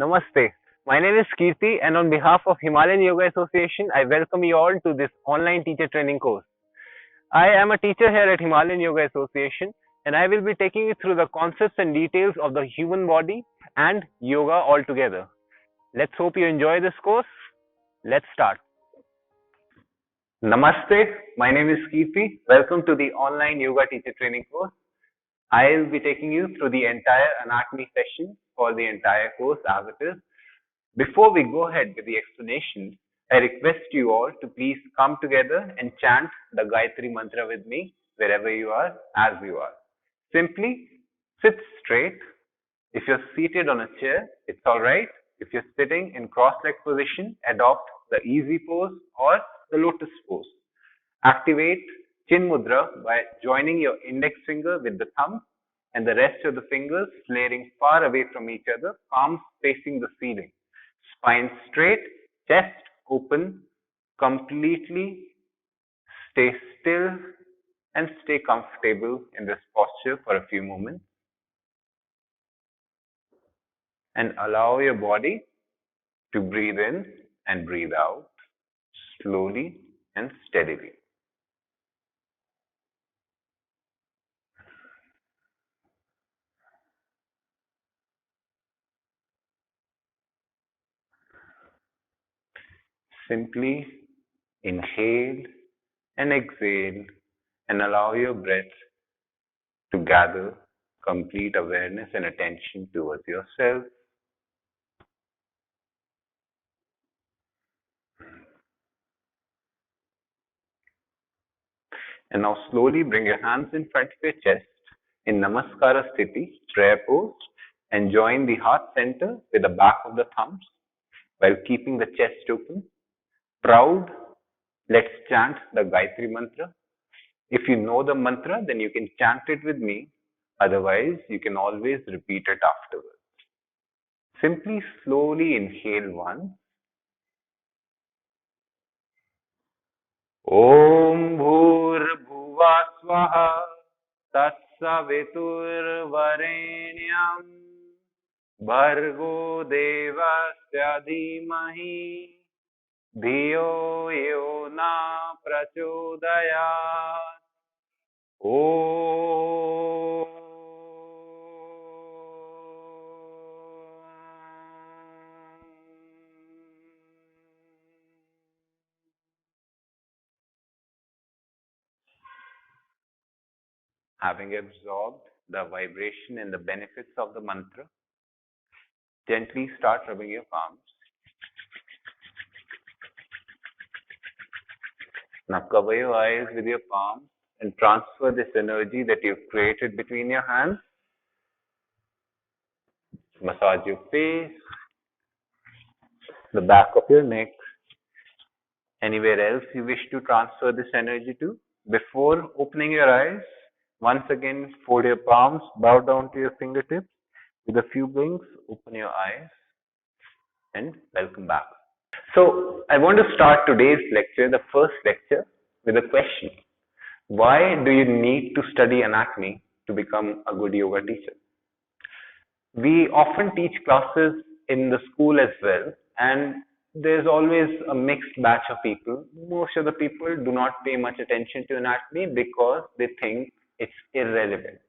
Namaste. My name is Kirti, and on behalf of Himalayan Yoga Association, I welcome you all to this online teacher training course. I am a teacher here at Himalayan Yoga Association, and I will be taking you through the concepts and details of the human body and yoga altogether. Let's hope you enjoy this course. Let's start. Namaste. My name is Kirti. Welcome to the online yoga teacher training course. I'll be taking you through the entire anatomy session for the entire course as it is. Before we go ahead with the explanation, I request you all to please come together and chant the Gayatri Mantra with me wherever you are, as you are. Simply sit straight. If you're seated on a chair, it's alright. If you're sitting in cross-leg position, adopt the easy pose or the lotus pose. Activate Chin Mudra by joining your index finger with the thumb and the rest of the fingers flaring far away from each other, palms facing the ceiling. Spine straight, chest open, completely stay still and stay comfortable in this posture for a few moments. And allow your body to breathe in and breathe out slowly and steadily. Simply inhale and exhale and allow your breath to gather complete awareness and attention towards yourself. And now slowly bring your hands in front of your chest in Namaskara Sthiti, prayer pose, and join the heart center with the back of the thumbs while keeping the chest open. Proud, let's chant the Gayatri Mantra. If you know the mantra, then you can chant it with me. Otherwise, you can always repeat it afterwards. Simply slowly inhale once. Om Bhurbhuva Swaha Tatsaviturvarenyam Bhargo Devasya Dhimahi Dhiyo Yo Na Prachodayat. Om. Having absorbed the vibration and the benefits of the mantra, gently start rubbing your palms. Now cover your eyes with your palms and transfer this energy that you've created between your hands. Massage your face, the back of your neck, anywhere else you wish to transfer this energy to. Before opening your eyes, once again fold your palms, bow down to your fingertips. With a few blinks, open your eyes and welcome back. So I want to start today's lecture, the first lecture, with a question. Why do you need to study anatomy to become a good yoga teacher? We often teach classes in the school as well, and there's always a mixed batch of people. Most of the people do not pay much attention to anatomy because they think it's irrelevant.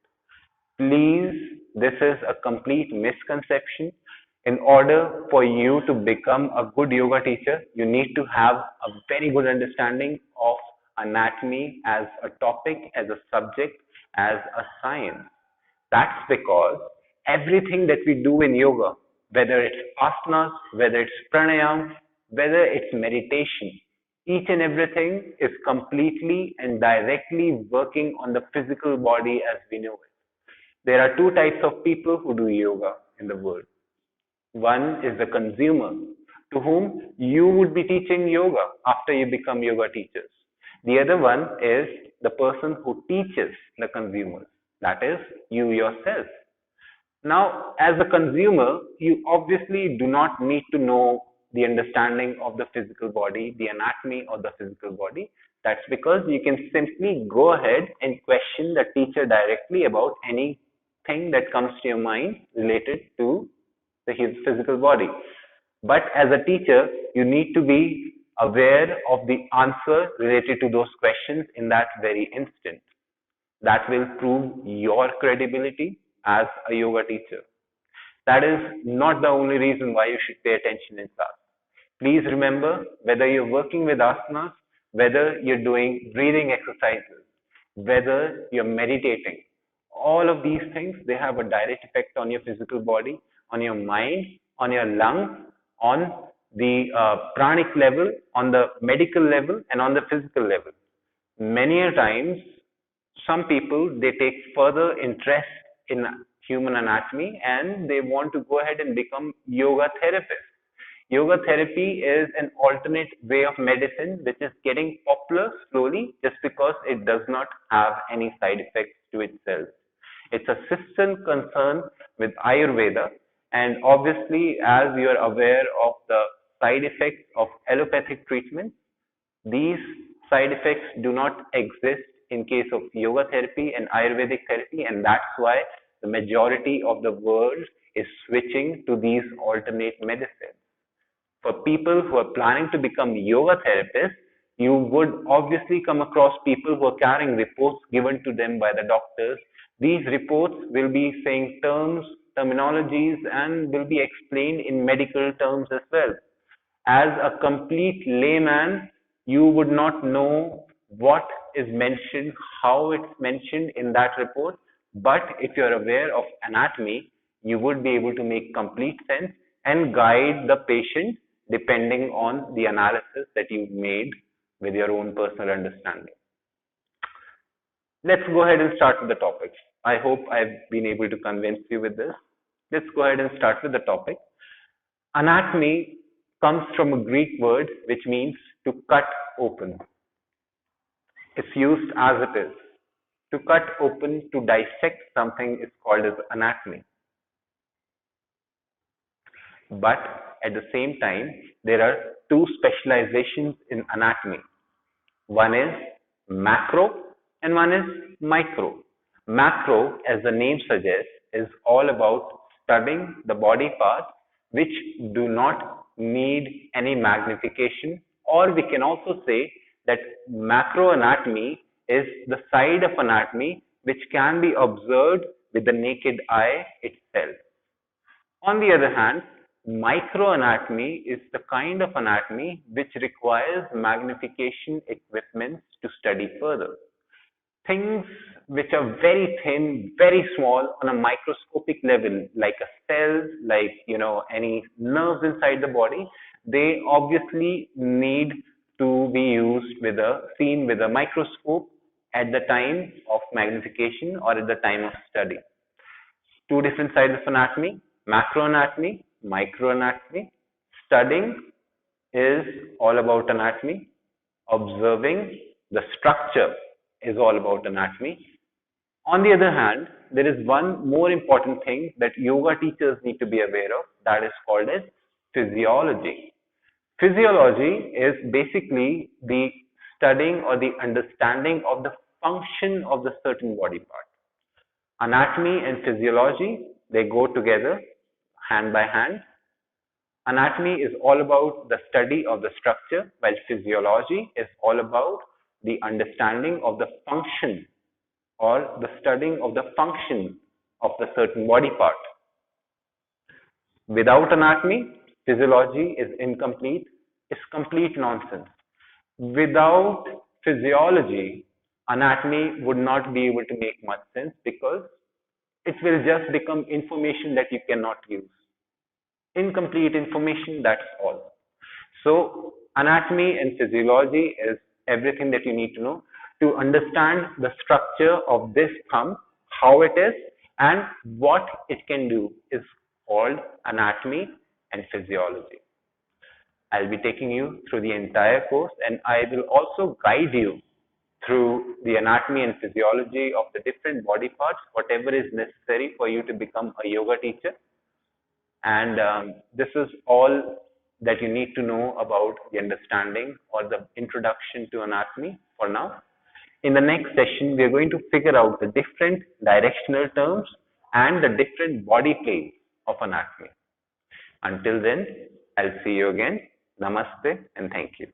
Please, this is a complete misconception. In order for you to become a good yoga teacher, you need to have a very good understanding of anatomy as a topic, as a subject, as a science. That's because everything that we do in yoga, whether it's asanas, whether it's pranayam, whether it's meditation, each and everything is completely and directly working on the physical body as we know it. There are two types of people who do yoga in the world. One is the consumer, to whom you would be teaching yoga after you become yoga teachers. The other one is the person who teaches the consumers, that is, you yourself. Now, as a consumer, you obviously do not need to know the understanding of the physical body, the anatomy of the physical body. That's because you can simply go ahead and question the teacher directly about anything that comes to your mind related to the physical body. But as a teacher, you need to be aware of the answer related to those questions in that very instant. That will prove your credibility as a yoga teacher. That is not the only reason why you should pay attention in class. Please remember, whether you're working with asanas, whether you're doing breathing exercises, whether you're meditating, all of these things, they have a direct effect on your physical body, on your mind, on your lungs, on the pranic level, on the medical level, and on the physical level. Many a times, some people, they take further interest in human anatomy and they want to go ahead and become yoga therapists. Yoga therapy is an alternate way of medicine which is getting popular slowly just because it does not have any side effects to itself. It's a sister concern with Ayurveda, and obviously, as you are aware of the side effects of allopathic treatment, these side effects do not exist in case of yoga therapy and Ayurvedic therapy, and that's why the majority of the world is switching to these alternate medicines. For people who are planning to become yoga therapists, you would obviously come across people who are carrying reports given to them by the doctors. These reports will be saying terminologies, and will be explained in medical terms as well. As a complete layman, you would not know what is mentioned, how it's mentioned in that report. But if you're aware of anatomy, you would be able to make complete sense and guide the patient depending on the analysis that you've made with your own personal understanding. Let's go ahead and start with the topic. I hope I've been able to convince you with this. Let's go ahead and start with the topic. Anatomy comes from a Greek word which means to cut open. It's used as it is. To cut open, to dissect something is called as anatomy. But at the same time, there are two specializations in anatomy. One is macro and one is micro. Macro, as the name suggests, is all about studying the body parts which do not need any magnification, or we can also say that macro anatomy is the side of anatomy which can be observed with the naked eye itself. On the other hand, microanatomy is the kind of anatomy which requires magnification equipment to study further. Things which are very thin, very small on a microscopic level, like a cell, like any nerves inside the body, they obviously need to be seen with a microscope at the time of magnification or at the time of study. Two different sides of anatomy: macroanatomy, microanatomy. Studying is all about anatomy. Observing the structure is all about anatomy. On the other hand, there is one more important thing that yoga teachers need to be aware of, that is called as physiology. Physiology is basically the studying or the understanding of the function of the certain body part. Anatomy and physiology, they go together hand by hand. Anatomy is all about the study of the structure, while physiology is all about the understanding of the function or the studying of the function of the certain body part. Without anatomy, physiology is incomplete, it's complete nonsense. Without physiology, anatomy would not be able to make much sense because it will just become information that you cannot use. Incomplete information, that's all. So, anatomy and physiology is everything that you need to know to understand the structure of this thumb, how it is, and what it can do is called anatomy and physiology. I'll be taking you through the entire course, and I will also guide you through the anatomy and physiology of the different body parts, whatever is necessary for you to become a yoga teacher. And this is all that you need to know about the understanding or the introduction to anatomy for now. In the next session, we are going to figure out the different directional terms and the different body planes of anatomy. Until then, I'll see you again. Namaste and thank you.